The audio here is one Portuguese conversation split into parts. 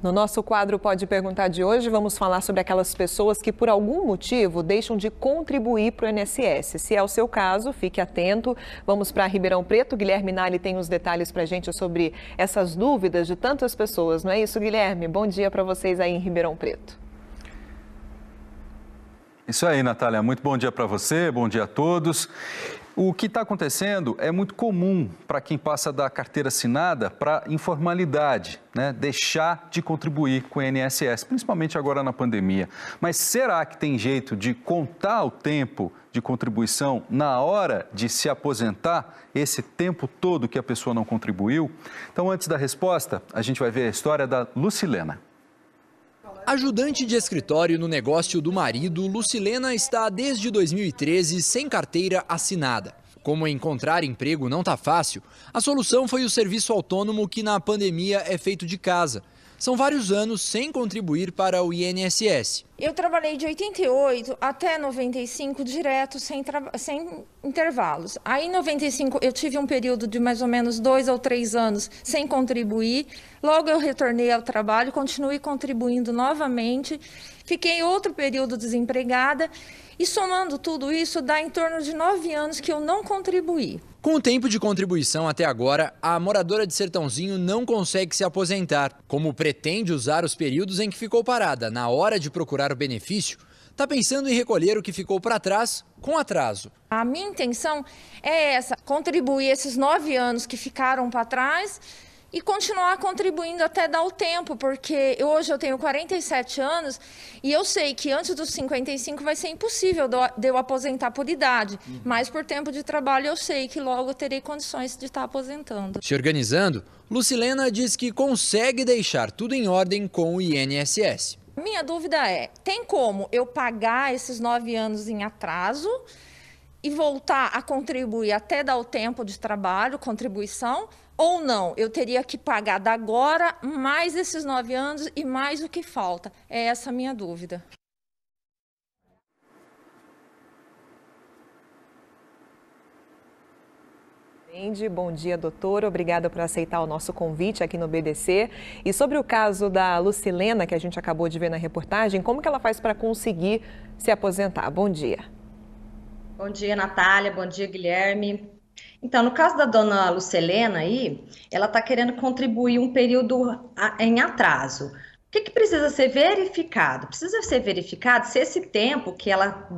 No nosso quadro Pode Perguntar de hoje, vamos falar sobre aquelas pessoas que por algum motivo deixam de contribuir para o INSS. Se é o seu caso, fique atento. Vamos para Ribeirão Preto. Guilherme Nali tem os detalhes para a gente sobre essas dúvidas de tantas pessoas. Não é isso, Guilherme? Bom dia para vocês aí em Ribeirão Preto. Isso aí, Natália. Muito bom dia para você, bom dia a todos. O que está acontecendo é muito comum para quem passa da carteira assinada para informalidade, né? Deixar de contribuir com o INSS, principalmente agora na pandemia. Mas será que tem jeito de contar o tempo de contribuição na hora de se aposentar, esse tempo todo que a pessoa não contribuiu? Então, antes da resposta, a gente vai ver a história da Lucilena. Ajudante de escritório no negócio do marido, Lucilena está desde 2013 sem carteira assinada. Como encontrar emprego não está fácil, a solução foi o serviço autônomo que na pandemia é feito de casa. São vários anos sem contribuir para o INSS. Eu trabalhei de 88 até 95 direto, sem intervalos. Aí em 95 eu tive um período de mais ou menos 2 ou 3 anos sem contribuir. Logo eu retornei ao trabalho, continuei contribuindo novamente. Fiquei outro período desempregada e somando tudo isso dá em torno de 9 anos que eu não contribuí. Com o tempo de contribuição até agora, a moradora de Sertãozinho não consegue se aposentar. Como pretende usar os períodos em que ficou parada na hora de procurar o benefício, está pensando em recolher o que ficou para trás com atraso. A minha intenção é essa, contribuir esses 9 anos que ficaram para trás e continuar contribuindo até dar o tempo, porque hoje eu tenho 47 anos e eu sei que antes dos 55 vai ser impossível de eu aposentar por idade, mas por tempo de trabalho eu sei que logo terei condições de estar aposentando. Se organizando, Lucilena diz que consegue deixar tudo em ordem com o INSS. Minha dúvida é, tem como eu pagar esses 9 anos em atraso e voltar a contribuir até dar o tempo de trabalho, contribuição, ou não? Eu teria que pagar da agora mais esses 9 anos e mais o que falta? É essa a minha dúvida. Bom dia, doutora. Obrigada por aceitar o nosso convite aqui no BDC. E sobre o caso da Lucilena, que a gente acabou de ver na reportagem, como que ela faz para conseguir se aposentar? Bom dia. Bom dia, Natália. Bom dia, Guilherme. Então, no caso da dona Lucilena aí, ela está querendo contribuir um período em atraso. O que precisa ser verificado? Precisa ser verificado se esse tempo que ela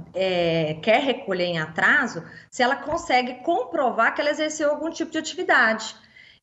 quer recolher em atraso, se ela consegue comprovar que ela exerceu algum tipo de atividade.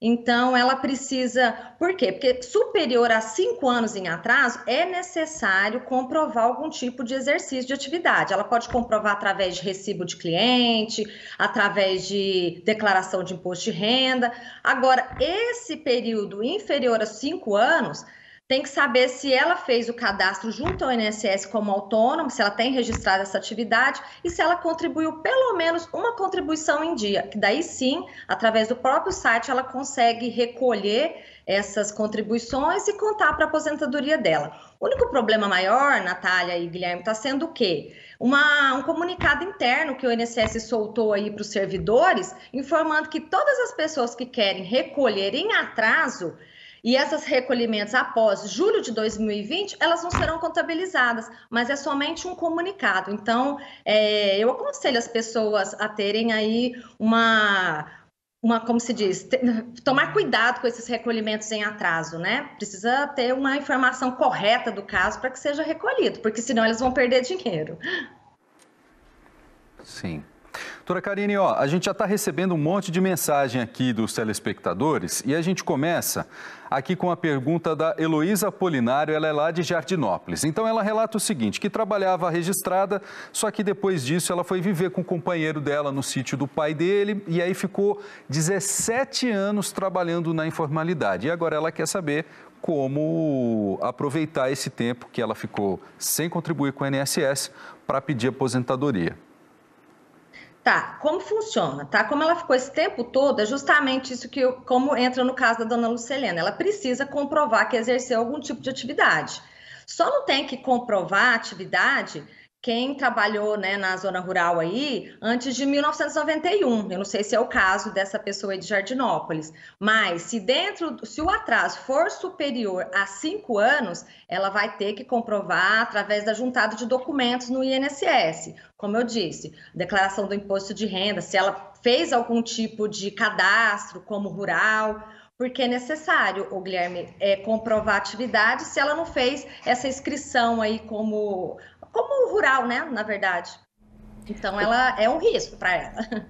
Então, ela precisa... Por quê? Porque superior a 5 anos em atraso, é necessário comprovar algum tipo de exercício de atividade. Ela pode comprovar através de recibo de cliente, através de declaração de imposto de renda. Agora, esse período inferior a 5 anos... tem que saber se ela fez o cadastro junto ao INSS como autônomo, se ela tem registrado essa atividade e se ela contribuiu pelo menos uma contribuição em dia, que daí sim, através do próprio site, ela consegue recolher essas contribuições e contar para a aposentadoria dela. O único problema maior, Natália e Guilherme, está sendo o quê? Um comunicado interno que o INSS soltou aí para os servidores, informando que todas as pessoas que querem recolher em atraso, e esses recolhimentos após julho de 2020, elas não serão contabilizadas, mas é somente um comunicado. Então, eu aconselho as pessoas a terem aí como se diz, tomar cuidado com esses recolhimentos em atraso, né? Precisa ter uma informação correta do caso para que seja recolhido, porque senão eles vão perder dinheiro. Sim. Doutora Karine, a gente já está recebendo um monte de mensagem aqui dos telespectadores e a gente começa aqui com a pergunta da Heloísa Apolinário, ela é lá de Jardinópolis. Então ela relata o seguinte, que trabalhava registrada, só que depois disso ela foi viver com o companheiro dela no sítio do pai dele e aí ficou 17 anos trabalhando na informalidade. E agora ela quer saber como aproveitar esse tempo que ela ficou sem contribuir com o INSS para pedir aposentadoria. Tá, como funciona, tá? Como ela ficou esse tempo todo, é justamente isso como entra no caso da dona Lucilena, ela precisa comprovar que exerceu algum tipo de atividade. Só não tem que comprovar a atividade quem trabalhou, né, na zona rural aí antes de 1991. Eu não sei se é o caso dessa pessoa aí de Jardinópolis, mas se o atraso for superior a 5 anos, ela vai ter que comprovar através da juntada de documentos no INSS. Como eu disse, declaração do imposto de renda, se ela fez algum tipo de cadastro como rural, porque é necessário, o Guilherme, comprovar a atividade se ela não fez essa inscrição aí como rural, né, na verdade. Então, ela é um risco para ela.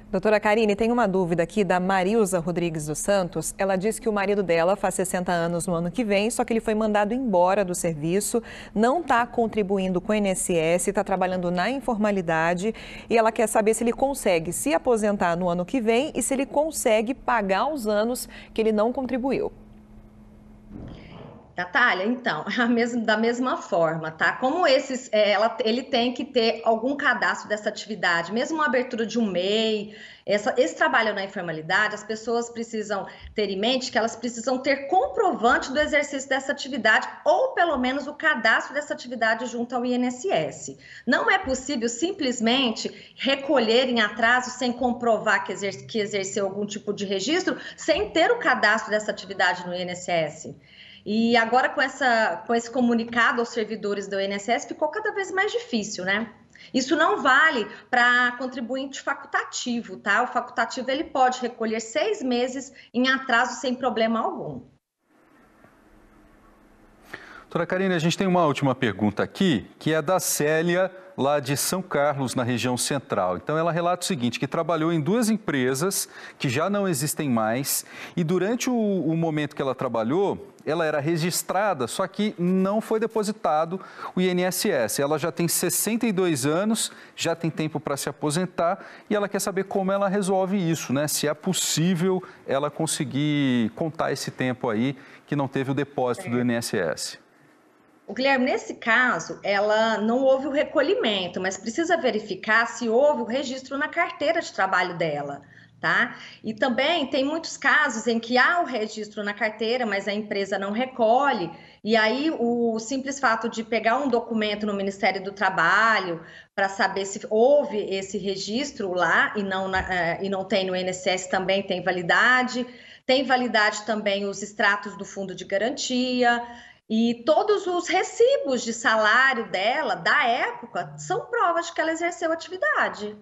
Doutora Karine, tem uma dúvida aqui da Marilza Rodrigues dos Santos. Ela diz que o marido dela faz 60 anos no ano que vem, só que ele foi mandado embora do serviço, não está contribuindo com o INSS, está trabalhando na informalidade e ela quer saber se ele consegue se aposentar no ano que vem e se ele consegue pagar os anos que ele não contribuiu. Natália, então, da mesma forma, tá? Como ele tem que ter algum cadastro dessa atividade, mesmo uma abertura de um MEI, esse trabalho na informalidade, as pessoas precisam ter em mente que elas precisam ter comprovante do exercício dessa atividade ou pelo menos o cadastro dessa atividade junto ao INSS. Não é possível simplesmente recolher em atraso sem comprovar que exerceu algum tipo de registro, sem ter o cadastro dessa atividade no INSS. E agora, com esse comunicado aos servidores do INSS, ficou cada vez mais difícil, né? Isso não vale para contribuinte facultativo, tá? O facultativo, ele pode recolher 6 meses em atraso sem problema algum. Doutora Karine, a gente tem uma última pergunta aqui, que é da Célia, lá de São Carlos, na região central. Então, ela relata o seguinte, que trabalhou em 2 empresas que já não existem mais e durante o momento que ela trabalhou, ela era registrada, só que não foi depositado o INSS. Ela já tem 62 anos, já tem tempo para se aposentar e ela quer saber como ela resolve isso, né? Se é possível ela conseguir contar esse tempo aí que não teve o depósito do INSS. O Guilherme, nesse caso, ela não houve o recolhimento, mas precisa verificar se houve o registro na carteira de trabalho dela, tá? E também tem muitos casos em que há o registro na carteira, mas a empresa não recolhe, e aí o simples fato de pegar um documento no Ministério do Trabalho para saber se houve esse registro lá e não tem no INSS também tem validade. Tem validade também os extratos do Fundo de Garantia. E todos os recibos de salário dela, da época, são provas de que ela exerceu atividade.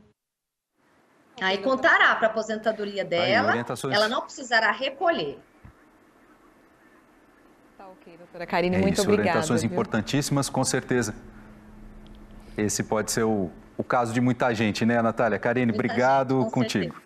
Aí contará para a aposentadoria dela, ela não precisará recolher. Tá ok, doutora Karine, muito obrigada. Orientações importantíssimas, com certeza. Esse pode ser o caso de muita gente, né, Natália? Karine, obrigado contigo.